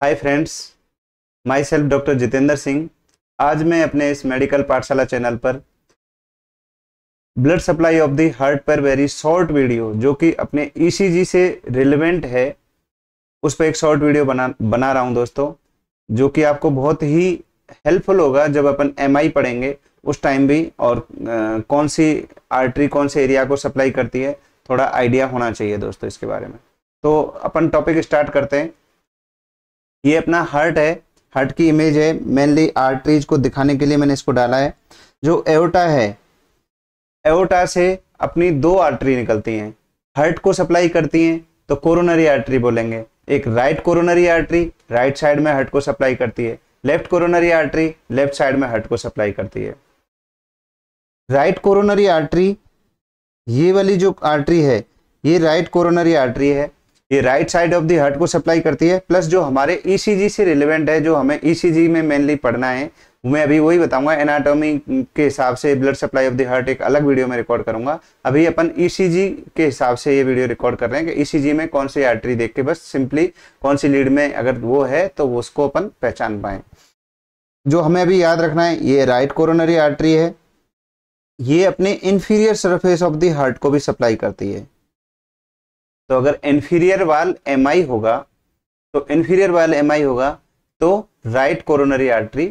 Hi friends, my self doctor Jitendra Singh. आज मैं अपने इस मेडिकल पाठशाला चैनल पर blood supply of the heart पर वेरी शॉर्ट वीडियो जो कि अपने ईसीजी से रिलेवेंट है उस पर एक शॉर्ट वीडियो बना रहा हूं दोस्तों, जो कि आपको बहुत ही हेल्पफुल होगा जब अपन एमआई पढ़ेंगे उस टाइम भी। और कौन सी आर्टरी कौन से एरिया को सप्लाई करती है थोड़ा आइडिया होना चाहिए दोस्तों इसके बारे में। तो अपन टॉपिक स्टार्ट करते हैं। ये अपना हार्ट है, हार्ट की इमेज है। मेनली आर्टरीज को दिखाने के लिए मैंने इसको डाला है। जो एओर्टा है, एओर्टा से अपनी दो आर्टरी निकलती हैं, हार्ट को सप्लाई करती हैं, तो कोरोनरी आर्टरी बोलेंगे। एक right coronary artery right side में हार्ट को सप्लाई करती है, left coronary artery left side में हार्ट को सप्लाई करती है। राइट कोरोनरी आर्टरी, ये वाली जो आर्टरी है ये राइट कोरोनरी आर्टरी है, ये right side of the heart को सप्लाई करती है। प्लस जो हमारे ईसीजी से रिलेवेंट है, जो हमें ईसीजी में मेनली पढ़ना है, मैं अभी वही बताऊंगा। एनाटॉमी के हिसाब से blood supply of the heart एक अलग वीडियो में रिकॉर्ड करूंगा। अभी अपन ईसीजी के हिसाब से ये वीडियो रिकॉर्ड कर रहे हैं कि ईसीजी में कौन सी आर्टरी देख के बस सिंपली कौन सी लीड में अगर वो है तो उसको अपन पहचान पाए। जो हमें अभी याद रखना है, ये राइट कोरोनरी आर्टरी है, ये अपने inferior surface of the heart को भी सप्लाई करती है। तो अगर इंफीरियर वाल एमआई होगा तो राइट कोरोनरी आर्टरी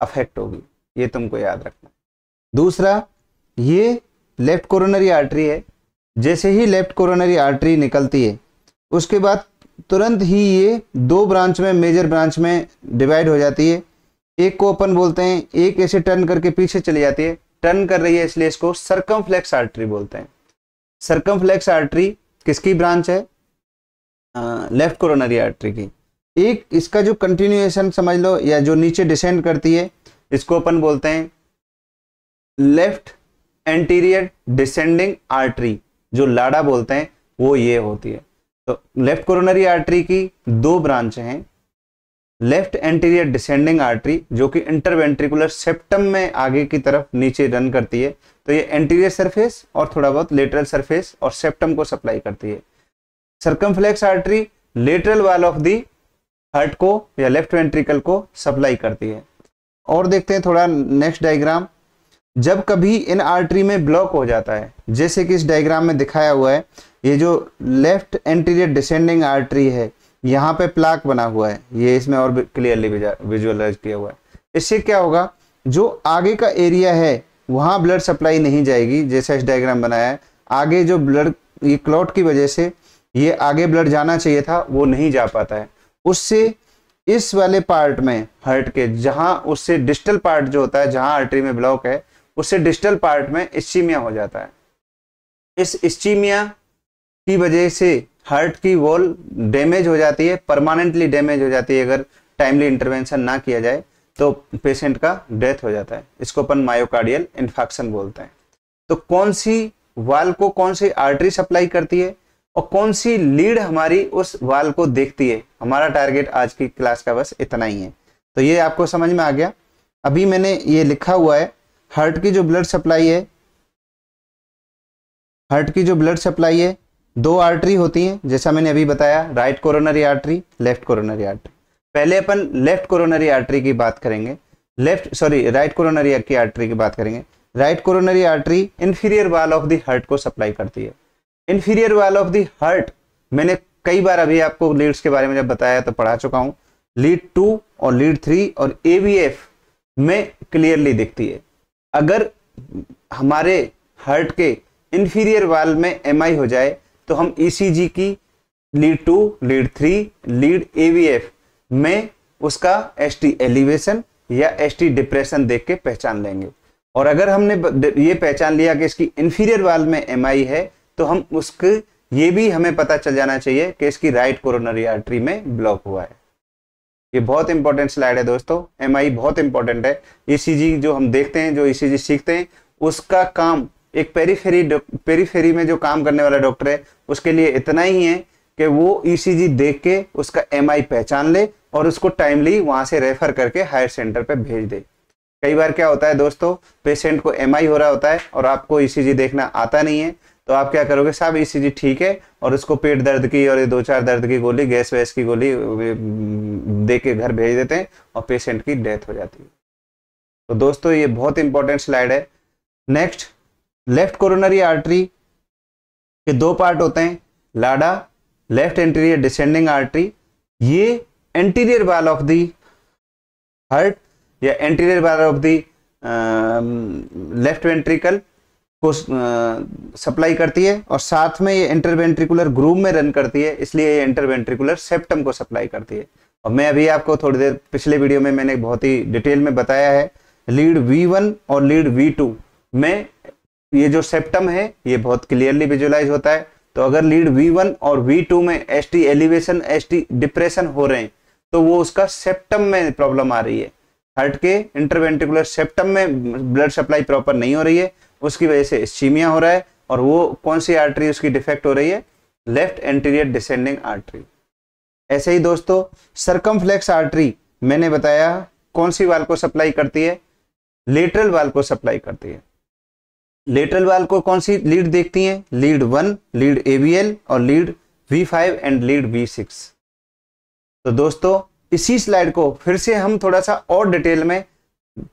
अफेक्ट होगी, ये तुमको याद रखना। दूसरा, ये लेफ्ट कोरोनरी आर्टरी है। जैसे ही लेफ्ट कोरोनरी आर्टरी निकलती है उसके बाद तुरंत ही ये दो ब्रांच में, मेजर ब्रांच में डिवाइड हो जाती है। एक को अपन बोलते हैं, एक ऐसे टर्न करके पीछे चली जाती है, टर्न कर रही है इसलिए इसको सर्कमफ्लेक्स आर्टरी बोलते हैं। सर्कमफ्लेक्स आर्टरी किसकी ब्रांच है? लेफ्ट कोरोनरी आर्टरी की। एक इसका जो कंटिन्यूएशन समझ लो, या जो नीचे डिसेंड करती है, इसको अपन बोलते हैं लेफ्ट एंटीरियर डिसेंडिंग आर्टरी, जो लाडा बोलते हैं, वो ये होती है। तो लेफ्ट कोरोनरी आर्टरी की दो ब्रांच हैं। लेफ्ट एंटीरियर डिसेंडिंग आर्टरी जो कि इंटरवेंट्रिकुलर सेप्टम में आगे की तरफ नीचे रन करती है, तो ये एंटीरियर सरफेस और थोड़ा बहुत लेटरल सरफेस और सेप्टम को सप्लाई करती है। Circumflex artery lateral wall of the heart को या लेफ्ट वेंट्रिकल को सप्लाई करती है। और देखते हैं थोड़ा नेक्स्ट डायग्राम। जब कभी इन आर्टरी में ब्लॉक हो जाता है, जैसे कि इस डायग्राम में दिखाया हुआ है, ये जो लेफ्ट एंटीरियर डिसेंडिंग आर्टरी है, यहाँ पे प्लाक बना हुआ है, ये इसमें और क्लियरली विजुअलाइज किया हुआ है। इससे क्या होगा, जो आगे का एरिया है वहाँ ब्लड सप्लाई नहीं जाएगी। जैसा इस डायग्राम बनाया है, आगे जो ब्लड, ये क्लॉट की वजह से ये आगे ब्लड जाना चाहिए था वो नहीं जा पाता है। उससे इस वाले पार्ट में हार्ट के, जहां उससे डिस्टल पार्ट जो होता है, जहां आर्टरी में ब्लॉक है, उससे डिस्टल पार्ट में इस्चीमिया हो जाता है। इस इस्चीमिया की वजह से हार्ट की वॉल डैमेज हो जाती है, परमानेंटली डैमेज हो जाती है। अगर टाइमली इंटरवेंशन ना किया जाए तो पेशेंट का डेथ हो जाता है। इसको अपन मायोकार्डियल इन्फेक्शन बोलते हैं। तो कौन सी वाल को कौन सी आर्टरी सप्लाई करती है और कौन सी लीड हमारी उस वाल को देखती है, हमारा टारगेट आज की क्लास का बस इतना ही है। तो ये आपको समझ में आ गया। अभी मैंने ये लिखा हुआ है, हार्ट की जो ब्लड सप्लाई है, हार्ट की जो ब्लड सप्लाई है, दो आर्टरी होती हैं जैसा मैंने अभी बताया, right coronary artery, left coronary artery. पहले अपन लेफ्ट कोरोनरी आर्टरी की बात करेंगे, राइट कोरोनरी की आर्टरी की बात करेंगे। Right coronary artery inferior wall of the heart को सप्लाई करती है। Inferior wall of the heart मैंने कई बार अभी आपको लीड्स के बारे में जब बताया तो पढ़ा चुका हूं। लीड 2 और लीड 3 और AVF में क्लियरली दिखती है। अगर हमारे हार्ट के इंफीरियर वॉल में MI हो जाए तो हम ECG की लीड 2, लीड 3, लीड AVF में उसका ST एलिवेशन या ST डिप्रेशन देख के पहचान लेंगे। और अगर हमने ये पहचान लिया कि इसकी इंफीरियर वॉल में MI है, तो हम उसके ये भी हमें पता चल जाना चाहिए कि इसकी राइट कोरोनरी आर्टरी में ब्लॉक हुआ है। ये बहुत इंपॉर्टेंट स्लाइड है दोस्तों। MI बहुत इंपॉर्टेंट है। ECG जो हम देखते हैं, जो ECG सीखते हैं, उसका काम एक पेरीफेरी में जो काम करने वाला डॉक्टर है उसके लिए इतना ही है कि वो ECG देख के उसका MI पहचान ले और उसको टाइमली वहां से रेफर करके हायर सेंटर पे भेज दे। कई बार क्या होता है दोस्तों, पेशेंट को MI हो रहा होता है और आपको ECG देखना आता नहीं है, तो आप क्या करोगे साहब, ईसीजी ठीक है, और उसको पेट दर्द की और ये 2-4 दर्द की गोली, गैस वैस की गोली दे के घर भेज देते हैं और पेशेंट की डेथ हो जाती है। तो दोस्तों ये बहुत इंपॉर्टेंट स्लाइड है। नेक्स्ट, लेफ्ट कोरोनरी आर्टरी के 2 पार्ट होते हैं, लाडा, लेफ्ट एंटीरियर डिसेंडिंग आर्टरी। ये anterior wall of the heart या anterior wall of the left ventricle को सप्लाई करती है, और साथ में ये इंटरवेंट्रिकुलर ग्रूव में रन करती है, इसलिए ये इंटरवेंट्रिकुलर सेप्टम को सप्लाई करती है। और मैं अभी आपको थोड़ी देर पिछले वीडियो में मैंने बहुत ही डिटेल में बताया है, लीड V1 और लीड V2 में ये जो सेप्टम है ये बहुत क्लियरली विजुअलाइज होता है। तो अगर लीड V1 और V2 में ST एलिवेशन, ST डिप्रेशन हो रहे हैं, तो वो उसका सेप्टम में प्रॉब्लम आ रही है, हार्ट के इंटरवेंट्रिकुलर सेप्टम में ब्लड सप्लाई प्रॉपर नहीं हो रही है, उसकी वजह से इस्चीमिया हो रहा है। और वो कौन सी आर्टरी उसकी डिफेक्ट हो रही है, लेफ्ट एंटीरियर डिसेंडिंग आर्टरी। ऐसे ही दोस्तों सर्कमफ्लेक्स आर्टरी मैंने बताया कौन सी वाल को सप्लाई करती है, लेटरल वाल को सप्लाई करती है। लेटरल वाल को कौन सी लीड देखती है, लीड 1, लीड AVL और lead V5 and lead V6। तो दोस्तों इसी स्लाइड को फिर से हम थोड़ा सा और डिटेल में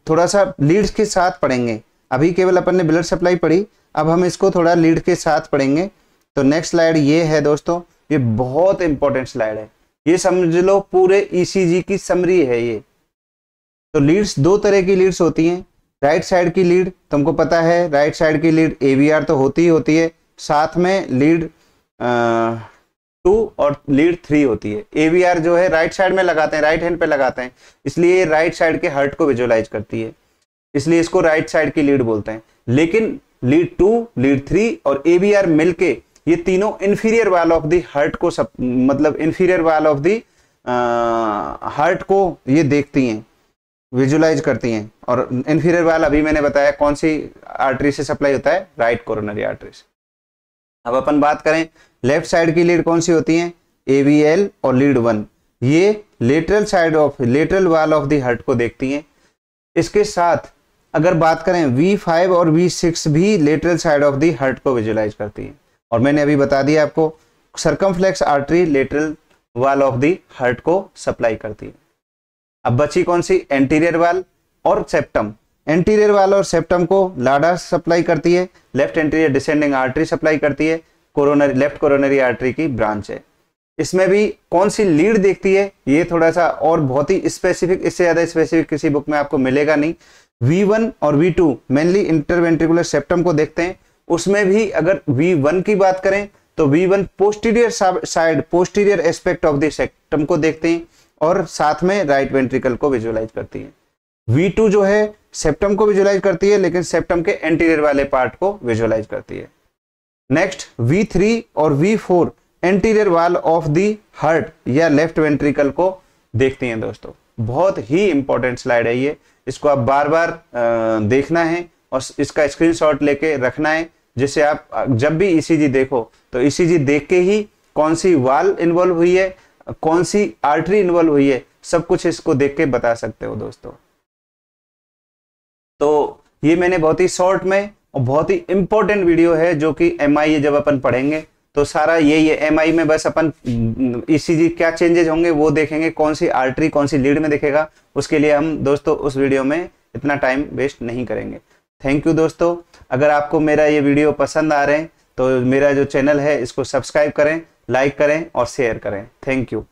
थोड़ा सा लीड्स के साथ पढ़ेंगे। अभी केवल अपन ने ब्लड सप्लाई पढ़ी, अब हम इसको थोड़ा लीड के साथ पढ़ेंगे। तो नेक्स्ट स्लाइड ये है दोस्तों, ये बहुत इंपॉर्टेंट स्लाइड है, ये समझ लो पूरे ECG की समरी है ये। तो लीड्स 2 तरह की लीड्स होती हैं। राइट साइड की लीड तुमको पता है, राइट साइड की लीड AVR तो होती ही होती है, साथ में लीड 2 और लीड 3 होती है। AVR जो है राइट साइड में लगाते हैं, राइट हैंड पे लगाते हैं, इसलिए राइट साइड के हार्ट को विजुअलाइज करती है, इसलिए इसको राइट साइड की लीड बोलते हैं। लेकिन लीड 2, लीड 3 और AVR मिलके ये तीनों inferior wall of the heart को मतलब inferior wall of the heart को ये देखती हैं, विजुअलाइज करती हैं। और इंफीरियर वॉल अभी मैंने बताया कौन सी आर्टरी से सप्लाई होता है, राइट कोरोनरी आर्टरी से। अब अपन बात करें लेफ्ट साइड की लीड कौन सी होती है, AVL और लीड 1, ये lateral side of lateral wall of the heart को देखती हैं। इसके साथ अगर बात करें V5 और V6 भी lateral side of the heart को विजुअलाइज करती है। और मैंने अभी बता दिया आपको circumflex artery lateral wall of the heart को सप्लाई करती है। अब बची कौन सी, एंटीरियर वॉल और सेप्टम। एंटीरियर वॉल और सेप्टम को लाडा सप्लाई करती है, left anterior descending artery supply करती है, कोरोनरी लेफ्ट कोरोनरी आर्टरी की ब्रांच है। इसमें भी कौन सी लीड देखती है, ये थोड़ा सा और बहुत ही स्पेसिफिक, इससे ज्यादा स्पेसिफिक किसी बुक में आपको मिलेगा नहीं। V1 और V2 मेनली इंटरवेंट्रिकुलर सेप्टम को देखते हैं। उसमें भी अगर V1 की बात करें तो V1 posterior side, posterior aspect of the septum को देखते हैं और साथ में राइट वेंट्रिकल को विजुअलाइज करती है। V2 जो है सेप्टम को विजुअलाइज करती है, लेकिन सेप्टम के एंटीरियर वाले पार्ट को विजुअलाइज करती है। नेक्स्ट V3 और V4 anterior wall of the heart या लेफ्ट वेंट्रिकल को देखती हैं। दोस्तों बहुत ही इंपॉर्टेंट स्लाइड है ये, इसको आप बार बार देखना है और इसका स्क्रीनशॉट लेके रखना है, जिससे आप जब भी ECG देखो तो ECG देख के ही कौन सी वॉल इन्वॉल्व हुई है, कौन सी आर्टरी इन्वॉल्व हुई है, सब कुछ इसको देख के बता सकते हो दोस्तों। तो ये मैंने बहुत ही शॉर्ट में और बहुत ही इंपॉर्टेंट वीडियो है, जो कि MI जब अपन पढ़ेंगे तो सारा ये MI में बस अपन ECG क्या चेंजेस होंगे वो देखेंगे, कौन सी आर्टरी कौन सी लीड में दिखेगा, उसके लिए हम दोस्तों उस वीडियो में इतना टाइम वेस्ट नहीं करेंगे। थैंक यू दोस्तों। अगर आपको मेरा ये वीडियो पसंद आ रहे हैं तो मेरा जो चैनल है इसको सब्सक्राइब करें, लाइक करें और शेयर करें। Thank you.